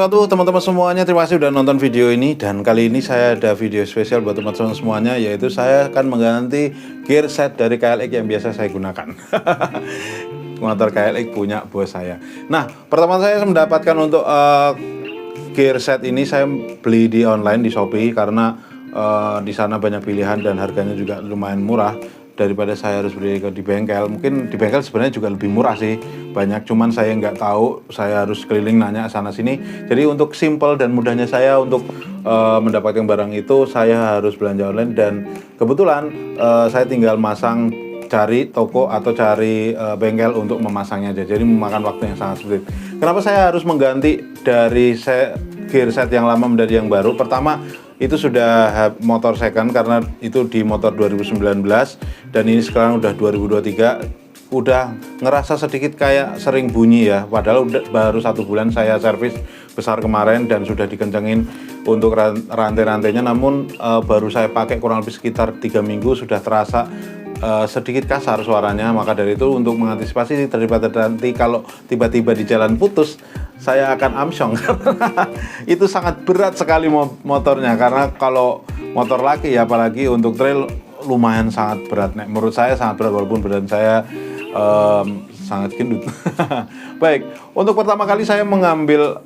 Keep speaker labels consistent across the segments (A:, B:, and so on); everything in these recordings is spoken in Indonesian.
A: wabarakatuh teman-teman semuanya. Terima kasih sudah nonton video ini. Dan kali ini saya ada video spesial buat teman-teman semuanya, yaitu saya akan mengganti gear set dari KLX yang biasa saya gunakan. Motor KLX punya bos saya. Nah, pertama saya mendapatkan untuk gear set ini saya beli di online di Shopee, karena di sana banyak pilihan dan harganya juga lumayan murah daripada saya harus beli di bengkel. Mungkin di bengkel sebenarnya juga lebih murah sih, banyak, cuman saya nggak tahu, saya harus keliling nanya sana sini. Jadi untuk simple dan mudahnya saya untuk mendapatkan barang itu, saya harus belanja online. Dan kebetulan saya tinggal masang, cari toko atau cari bengkel untuk memasangnya aja, jadi memakan waktu yang sangat sulit. Kenapa saya harus mengganti dari gear set yang lama menjadi yang baru? Pertama, itu sudah motor second, karena itu di motor 2019 dan ini sekarang udah 2023. Udah ngerasa sedikit kayak sering bunyi ya, padahal baru 1 bulan saya servis besar kemarin dan sudah dikencengin untuk rantai-rantainya. Namun baru saya pakai kurang lebih sekitar 3 minggu sudah terasa sedikit kasar suaranya. Maka dari itu, untuk mengantisipasi daripada nanti kalau tiba-tiba di jalan putus, saya akan amsyong. Itu sangat berat sekali motornya, karena kalau motor laki ya, apalagi untuk trail, lumayan sangat berat. Menurut saya sangat berat, walaupun badan saya sangat gendut. Baik, untuk pertama kali saya mengambil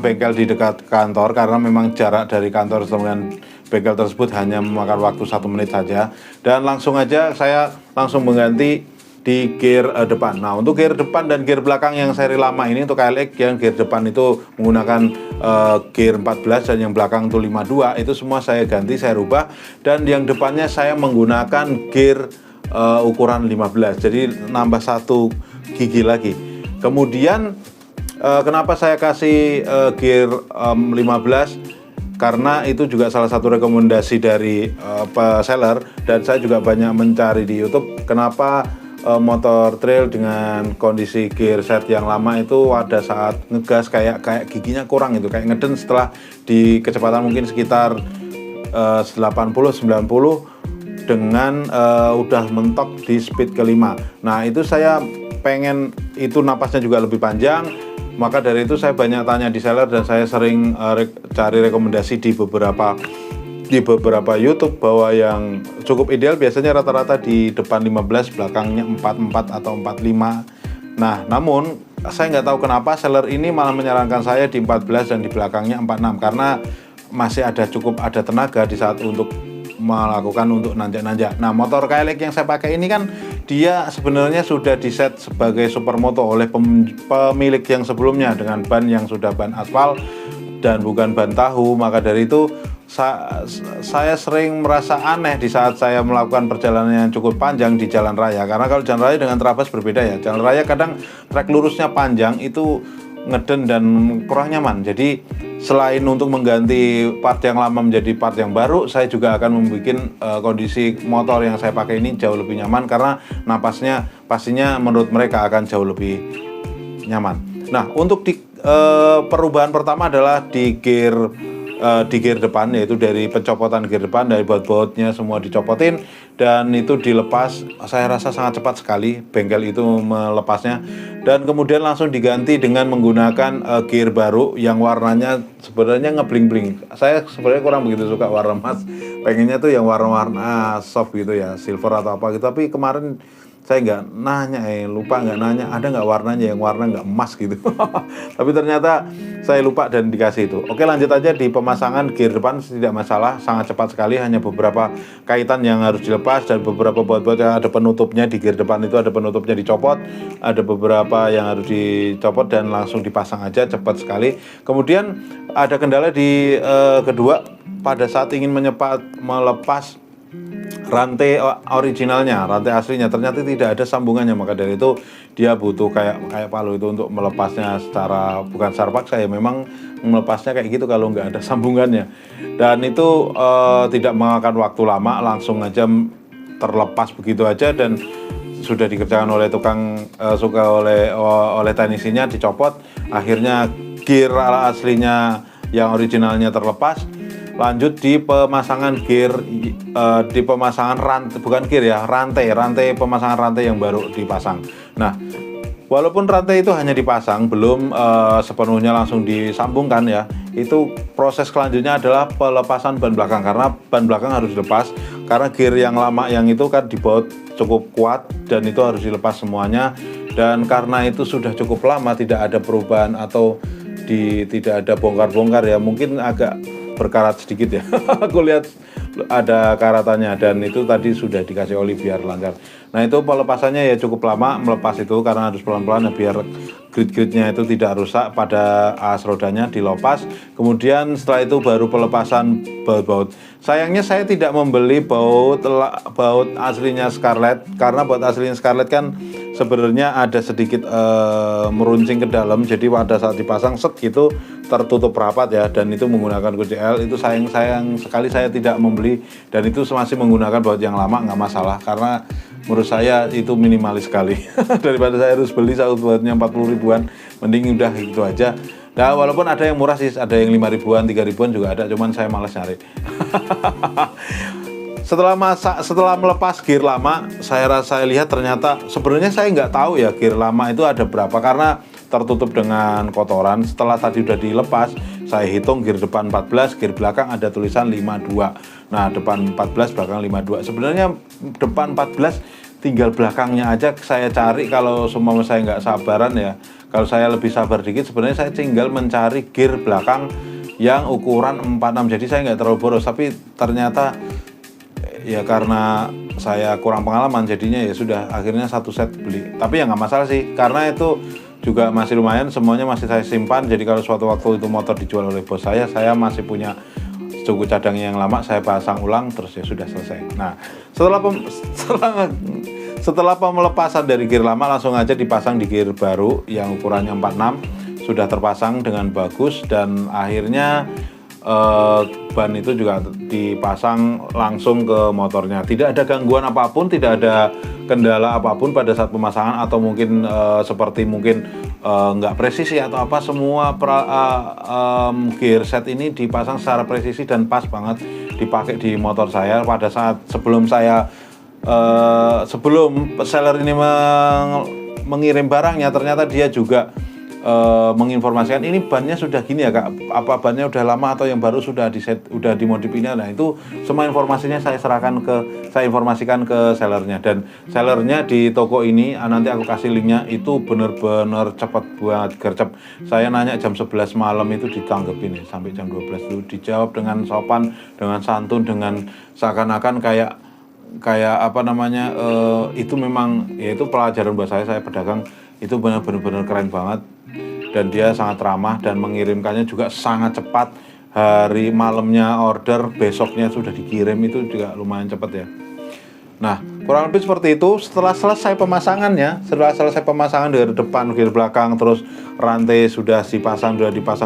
A: bengkel di dekat kantor, karena memang jarak dari kantor dengan bengkel tersebut hanya memakan waktu 1 menit saja, dan langsung aja saya langsung mengganti di gear depan. Nah, untuk gear depan dan gear belakang yang seri lama ini, untuk KLX yang gear depan itu menggunakan gear 14 dan yang belakang itu 52, itu semua saya ganti, saya rubah. Dan yang depannya saya menggunakan gear ukuran 15, jadi nambah 1 gigi lagi. Kemudian kenapa saya kasih gear 15? Karena itu juga salah satu rekomendasi dari peseller, dan saya juga banyak mencari di YouTube kenapa motor trail dengan kondisi gear set yang lama itu pada saat ngegas kayak giginya kurang, itu kayak ngeden setelah di kecepatan mungkin sekitar 80-90 dengan udah mentok di speed ke-5. Nah, itu saya pengen itu napasnya juga lebih panjang. Maka dari itu saya banyak tanya di seller, dan saya sering cari rekomendasi di beberapa YouTube bahwa yang cukup ideal biasanya rata-rata di depan 15, belakangnya 44 atau 45. Nah, namun saya nggak tahu kenapa seller ini malah menyarankan saya di 14 dan di belakangnya 46, karena masih cukup ada tenaga di saat untuk melakukan untuk nanjak-nanjak. Nah, motor KLX yang saya pakai ini kan dia sebenarnya sudah diset sebagai supermoto oleh pemilik yang sebelumnya dengan ban yang sudah ban aspal dan bukan ban tahu. Maka dari itu saya sering merasa aneh di saat saya melakukan perjalanan yang cukup panjang di jalan raya, karena kalau jalan raya dengan trabas berbeda ya. Jalan raya kadang trek lurusnya panjang, itu ngeden dan kurang nyaman. Jadi selain untuk mengganti part yang lama menjadi part yang baru, saya juga akan membuat kondisi motor yang saya pakai ini jauh lebih nyaman, karena napasnya pastinya menurut mereka akan jauh lebih nyaman. Nah, untuk perubahan pertama adalah di gear depan, yaitu dari pencopotan gear depan, dari baut-bautnya semua dicopotin dan itu dilepas. Saya rasa sangat cepat sekali bengkel itu melepasnya, dan kemudian langsung diganti dengan menggunakan gear baru yang warnanya sebenarnya ngebling-bling. Saya sebenarnya kurang begitu suka warna emas, pengennya tuh yang warna-warna soft gitu ya, silver atau apa gitu. Tapi kemarin saya nggak nanya, lupa nggak nanya ada nggak warnanya yang warna nggak emas gitu. Tapi ternyata saya lupa dan dikasih itu. Oke, lanjut aja di pemasangan gear depan, tidak masalah, sangat cepat sekali. Hanya beberapa kaitan yang harus dilepas dan beberapa baut-baut yang ada penutupnya di gear depan itu ada penutupnya dicopot, ada beberapa yang harus dicopot dan langsung dipasang aja, cepat sekali. Kemudian ada kendala di kedua, pada saat ingin melepas rantai originalnya, rantai aslinya, ternyata tidak ada sambungannya. Maka dari itu dia butuh kayak palu itu untuk melepasnya bukan secara paksa ya, memang melepasnya kayak gitu kalau nggak ada sambungannya. Dan itu tidak memakan waktu lama, langsung aja terlepas begitu aja, dan sudah dikerjakan oleh oleh teknisinya, dicopot. Akhirnya gear aslinya yang originalnya terlepas. Lanjut di pemasangan gear, di pemasangan rantai, bukan gear ya, rantai pemasangan rantai yang baru dipasang. Nah, walaupun rantai itu hanya dipasang, belum sepenuhnya langsung disambungkan ya. Itu proses selanjutnya adalah pelepasan ban belakang, karena ban belakang harus dilepas karena gear yang lama yang itu kan dibaut cukup kuat dan itu harus dilepas semuanya. Dan karena itu sudah cukup lama tidak ada perubahan atau tidak ada bongkar-bongkar ya, mungkin agak berkarat sedikit ya. Aku lihat ada karatannya dan itu tadi sudah dikasih oli biar lancar. Nah itu pelepasannya ya cukup lama melepas itu karena harus pelan-pelan ya, biar grid-gridnya itu tidak rusak pada as rodanya dilepas. Kemudian setelah itu baru pelepasan baut-baut. Sayangnya saya tidak membeli baut aslinya Scarlett, karena baut aslinya Scarlett kan sebenarnya ada sedikit meruncing ke dalam, jadi pada saat dipasang set gitu tertutup rapat ya, dan itu menggunakan kunci L. Itu sayang sekali saya tidak membeli, dan itu masih menggunakan baut yang lama, nggak masalah karena menurut saya itu minimalis sekali. Daripada saya harus beli satu bautnya 40 ribuan, mending udah gitu aja. Nah walaupun ada yang murah sih, ada yang 5 ribuan, 3 ribuan juga ada, cuman saya malas nyari. Setelah melepas gear lama, saya lihat ternyata sebenarnya saya nggak tahu ya gear lama itu ada berapa, karena tertutup dengan kotoran. Setelah tadi udah dilepas, saya hitung gear depan 14, gear belakang ada tulisan 52. Nah depan 14, belakang 52. Sebenarnya depan 14 tinggal belakangnya aja saya cari. Kalau semua saya nggak sabaran ya, kalau saya lebih sabar dikit, sebenarnya saya tinggal mencari gear belakang yang ukuran 46. Jadi saya nggak terlalu boros, tapi ternyata ya karena saya kurang pengalaman jadinya ya sudah akhirnya satu set beli. Tapi ya nggak masalah sih, karena itu juga masih lumayan, semuanya masih saya simpan. Jadi kalau suatu waktu itu motor dijual oleh bos saya masih punya suku cadangnya yang lama, saya pasang ulang terus ya sudah selesai. Nah setelah pemelepasan dari gear lama, langsung aja dipasang di gear baru yang ukurannya 46, sudah terpasang dengan bagus, dan akhirnya ban itu juga dipasang langsung ke motornya. Tidak ada gangguan apapun, tidak ada kendala apapun pada saat pemasangan, atau mungkin seperti mungkin nggak presisi atau apa. Semua gear set ini dipasang secara presisi dan pas banget dipakai di motor saya. Pada saat sebelum seller ini mengirim barangnya, ternyata dia juga menginformasikan ini bannya sudah gini ya kak, apa bannya udah lama atau yang baru sudah udah dimodif ini. Nah itu semua informasinya saya informasikan ke sellernya, dan sellernya di toko ini nanti aku kasih linknya, itu bener-bener cepat buat gercep. Saya nanya jam 11 malam itu ditanggepin ya, sampai jam 12 itu dijawab dengan sopan, dengan santun, dengan seakan-akan kayak apa namanya, itu memang ya itu pelajaran buat saya pedagang itu benar-benar keren banget. Dan dia sangat ramah dan mengirimkannya juga sangat cepat. Hari malamnya order, besoknya sudah dikirim, itu juga lumayan cepat ya. Nah kurang lebih seperti itu. Setelah selesai pemasangannya, dari depan gear belakang, terus rantai sudah dipasang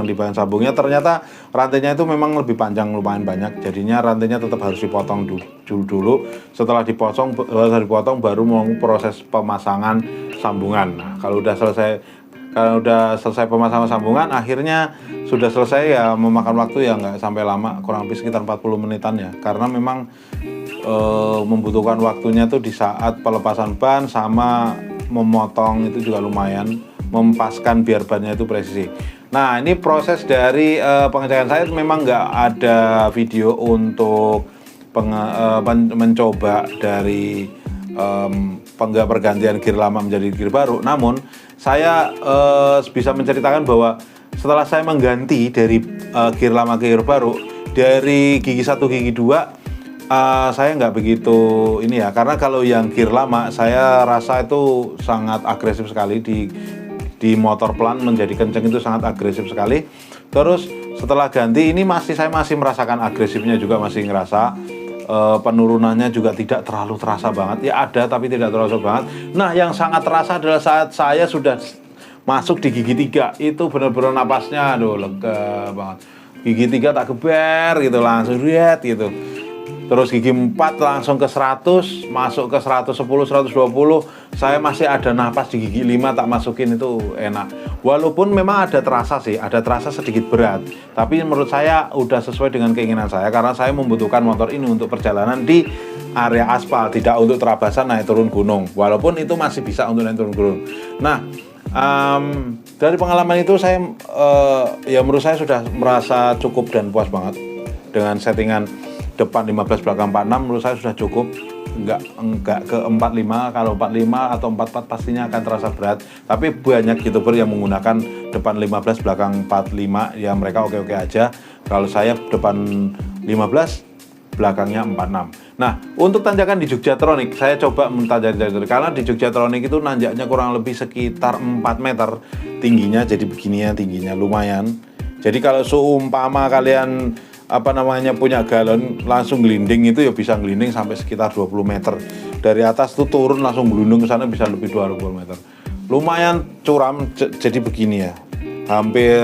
A: di bagian sambungnya, ternyata rantainya itu memang lebih panjang, lumayan banyak. Jadinya rantainya tetap harus dipotong dulu. Setelah dipotong baru mau proses pemasangan sambungan. Nah kalau udah selesai pemasangan sambungan, akhirnya sudah selesai ya, memakan waktu ya nggak sampai lama, kurang lebih sekitar 40 menitan ya, karena memang membutuhkan waktunya tuh di saat pelepasan ban sama memotong itu juga lumayan, mempaskan biar bannya itu presisi. Nah ini proses dari pengecekan saya, memang nggak ada video untuk mencoba dari pergantian gear lama menjadi gear baru. Namun saya bisa menceritakan bahwa setelah saya mengganti dari gear lama ke gear baru, dari gigi 1 gigi 2 saya nggak begitu ini ya, karena kalau yang gear lama saya rasa itu sangat agresif sekali, di motor pelan menjadi kenceng itu sangat agresif sekali. Terus setelah ganti ini saya masih merasakan agresifnya juga, masih ngerasa penurunannya juga tidak terlalu terasa banget ya, ada tapi tidak terasa banget. Nah yang sangat terasa adalah saat saya sudah masuk di gigi 3, itu benar-benar napasnya lega banget. Gigi 3 tak geber gitu, langsung lihat gitu. Terus gigi 4 langsung ke 100, masuk ke 110, 120. Saya masih ada napas di gigi 5 tak masukin, itu enak. Walaupun memang ada terasa sedikit berat, tapi menurut saya udah sesuai dengan keinginan saya, karena saya membutuhkan motor ini untuk perjalanan di area aspal, tidak untuk terabasan naik turun gunung. Walaupun itu masih bisa untuk naik turun gunung. Nah Dari pengalaman itu saya ya menurut saya sudah merasa cukup dan puas banget dengan settingan depan 15 belakang 46. Menurut saya sudah cukup, enggak ke 45. Kalau 45 atau 44 pastinya akan terasa berat, tapi banyak YouTuber yang menggunakan depan 15 belakang 45 ya, mereka oke-oke aja. Kalau saya depan 15 belakangnya 46. Nah, untuk tanjakan di Jogjatronic, saya coba mentanjak karena di Jogjatronic itu nanjaknya kurang lebih sekitar 4 meter tingginya, jadi beginian tingginya lumayan. Jadi kalau seumpama kalian punya galon langsung gelinding itu ya bisa gelinding sampai sekitar 20 meter. Dari atas tuh turun langsung gelundung ke sana bisa lebih 20 meter. Lumayan curam, jadi begini ya. Hampir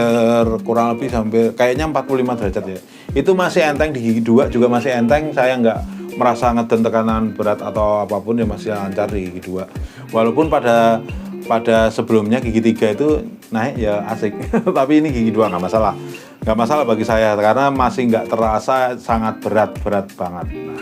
A: kurang lebih sampai kayaknya 45 derajat ya. Itu masih enteng, di gigi 2 juga masih enteng, saya nggak merasa ngeden tekanan berat atau apapun, ya masih lancar di gigi 2. Walaupun pada sebelumnya gigi 3 itu naik ya asik tapi ini gigi 2 nggak masalah bagi saya karena masih nggak terasa sangat berat banget. Nah,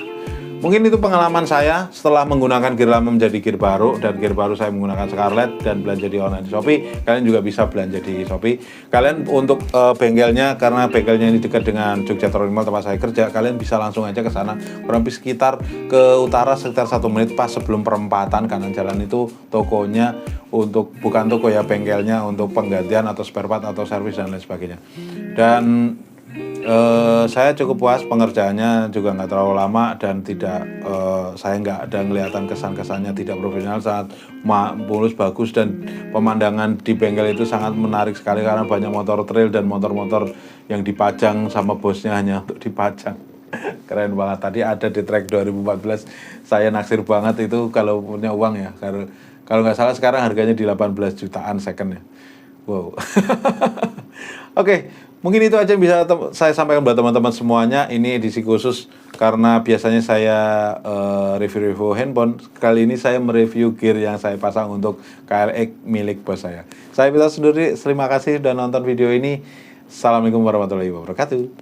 A: mungkin itu pengalaman saya setelah menggunakan gear lama menjadi gear baru, dan gear baru saya menggunakan Scarlett dan belanja di online di Shopee. Kalian juga bisa belanja di Shopee. Kalian untuk bengkelnya, karena bengkelnya ini dekat dengan Jogjatronic Mall tempat saya kerja, kalian bisa langsung aja ke sana. Kurang lebih sekitar ke utara sekitar 1 menit pas sebelum perempatan kanan jalan itu tokonya, untuk bukan toko ya, bengkelnya untuk penggantian atau spare part atau servis dan lain sebagainya. Dan saya cukup puas, pengerjaannya juga nggak terlalu lama dan tidak saya nggak ada kelihatan kesan-kesannya tidak profesional, sangat mulus, bagus, dan pemandangan di bengkel itu sangat menarik sekali karena banyak motor trail dan motor-motor yang dipajang sama bosnya hanya untuk dipajang. Keren banget. Tadi ada di track 2014, saya naksir banget itu kalau punya uang ya, kalau nggak salah sekarang harganya di 18 jutaan second ya. Wow. Oke, mungkin itu aja yang bisa saya sampaikan buat teman-teman semuanya. Ini edisi khusus karena biasanya saya review handphone. Kali ini saya mereview gear yang saya pasang untuk KLX milik bos saya. Saya Peter sendiri, terima kasih sudah nonton video ini. Assalamualaikum warahmatullahi wabarakatuh.